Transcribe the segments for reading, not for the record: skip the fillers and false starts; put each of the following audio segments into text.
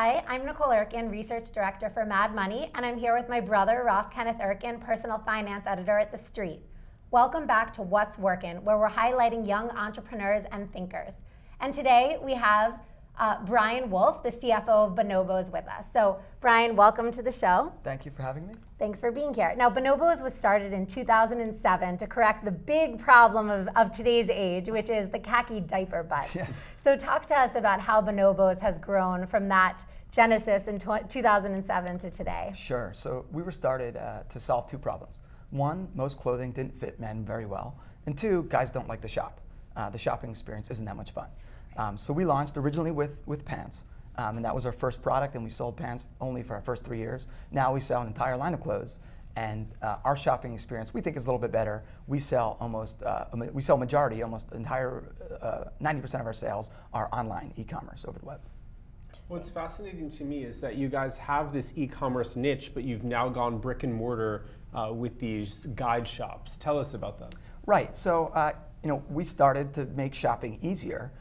Hi, I'm Nicole wURKEN, Research Director for Mad Money, and I'm here with my brother, Ross Kenneth wURKEN, Personal Finance Editor at The Street. Welcome back to What's Workin', where we're highlighting young entrepreneurs and thinkers. And today we have Bryan Wolff, the CFO of Bonobos, with us. So, Bryan, welcome to the show. Thank you for having me. Thanks for being here. Now, Bonobos was started in 2007 to correct the big problem of today's age, which is the khaki diaper butt. Yes. So talk to us about how Bonobos has grown from that genesis in 2007 to today. Sure. So we were started to solve two problems. One, most clothing didn't fit men very well. And two, guys don't like to shop. The shopping experience isn't that much fun. So we launched originally with pants. And that was our first product, and we sold pants only for our first 3 years. Now we sell an entire line of clothes, and our shopping experience we think is a little bit better. We sell almost majority, almost entire 90% of our sales are online e-commerce over the web. What's fascinating to me is that you guys have this e-commerce niche, but you've now gone brick and mortar with these guide shops. Tell us about that. Right. So we started to make shopping easier.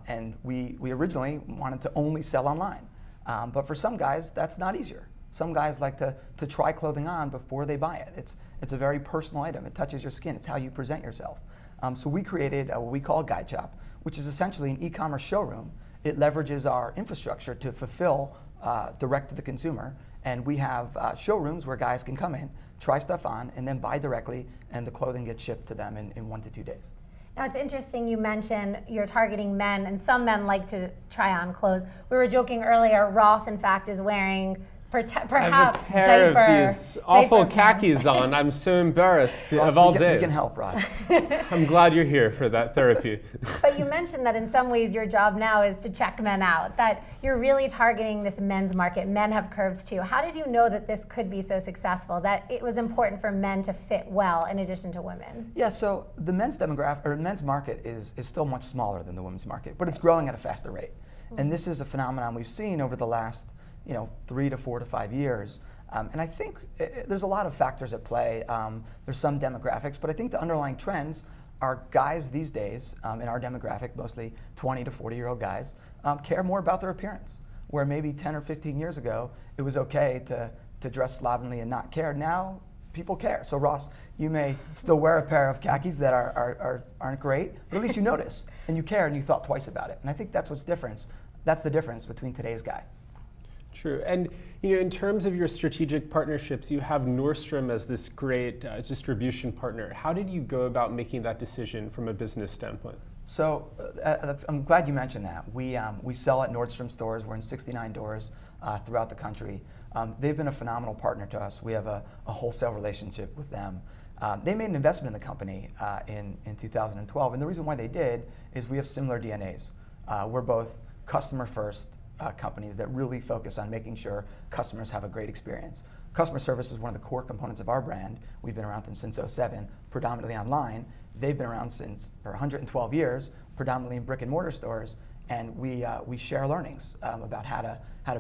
And we originally wanted to only sell online. But for some guys, that's not easier. Some guys like to try clothing on before they buy it. It's a very personal item. It touches your skin. It's how you present yourself. So we created what we call a guide shop, which is essentially an e-commerce showroom. It leverages our infrastructure to fulfill direct to the consumer. And we have showrooms where guys can come in, try stuff on, and then buy directly, and the clothing gets shipped to them in 1 to 2 days. Now, it's interesting you mentioned you're targeting men, and some men like to try on clothes. We were joking earlier, Ross, in fact, is wearing perhaps I have a pair of these awful khakis on. I'm so embarrassed Ross, of all days. We can help, Ross. I'm glad you're here for that therapy. But you mentioned that in some ways your job now is to check men out, that you're really targeting this men's market. Men have curves too. How did you know that this could be so successful, that it was important for men to fit well in addition to women? Yeah, so the men's demographic, or men's market is still much smaller than the women's market, but it's growing at a faster rate. And this is a phenomenon we've seen over the last 3 to 4 to 5 years. And I think there's a lot of factors at play. There's some demographics, but I think the underlying trends are guys these days, in our demographic, mostly 20 to 40-year-old guys, care more about their appearance. Where maybe 10 or 15 years ago, it was okay to dress slovenly and not care. Now, people care. So Ross, you may still wear a pair of khakis that aren't great, but at least you notice, and you care, and you thought twice about it. And I think that's what's difference. That's the difference between today's guy. True. And in terms of your strategic partnerships, you have Nordstrom as this great distribution partner. How did you go about making that decision from a business standpoint? So I'm glad you mentioned that. We sell at Nordstrom stores. We're in 69 doors throughout the country. They've been a phenomenal partner to us. We have a wholesale relationship with them. They made an investment in the company in 2012, and the reason why they did is we have similar DNAs. We're both customer first companies that really focus on making sure customers have a great experience. Customer service is one of the core components of our brand. We've been around since 2007, predominantly online. They've been around for 112 years, predominantly in brick and mortar stores, and we share learnings about how to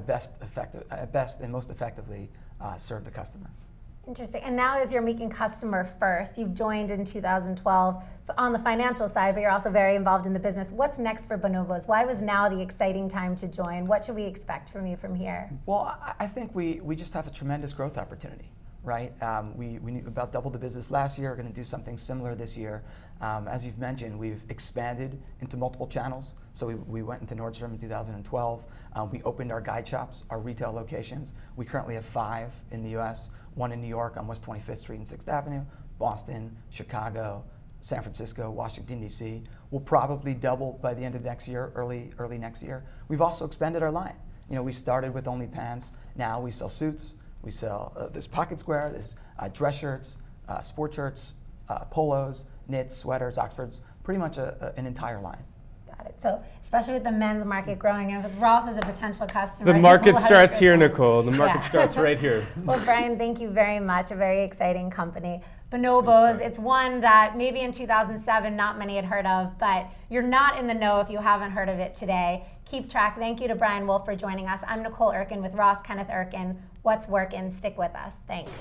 best and most effectively serve the customer. Interesting. And now as you're making customer first, you've joined in 2012 on the financial side, but you're also very involved in the business. What's next for Bonobos? Why was now the exciting time to join? What should we expect from you from here? Well, I think we just have a tremendous growth opportunity, right? We about doubled the business last year. We're going to do something similar this year. As you've mentioned, we've expanded into multiple channels. So we went into Nordstrom in 2012. We opened our guide shops, our retail locations. We currently have 5 in the US. 1 in New York on West 25th Street and 6th Avenue, Boston, Chicago, San Francisco, Washington, D.C. We'll probably double by the end of next year, early next year. We've also expanded our line. We started with only pants. Now we sell suits. We sell this pocket square, there's dress shirts, sport shirts, polos, knits, sweaters, Oxfords, pretty much an entire line. So, especially with the men's market growing, and with Ross as a potential customer. The market starts here, Nicole. The market starts right here. Well, Bryan, thank you very much. A very exciting company. Bonobos, it's one that maybe in 2007 not many had heard of, but you're not in the know if you haven't heard of it today. Keep track. Thank you to Bryan Wolff for joining us. I'm Nicole wURKEN with Ross Kenneth wURKEN. What's Workin'? Stick with us. Thanks.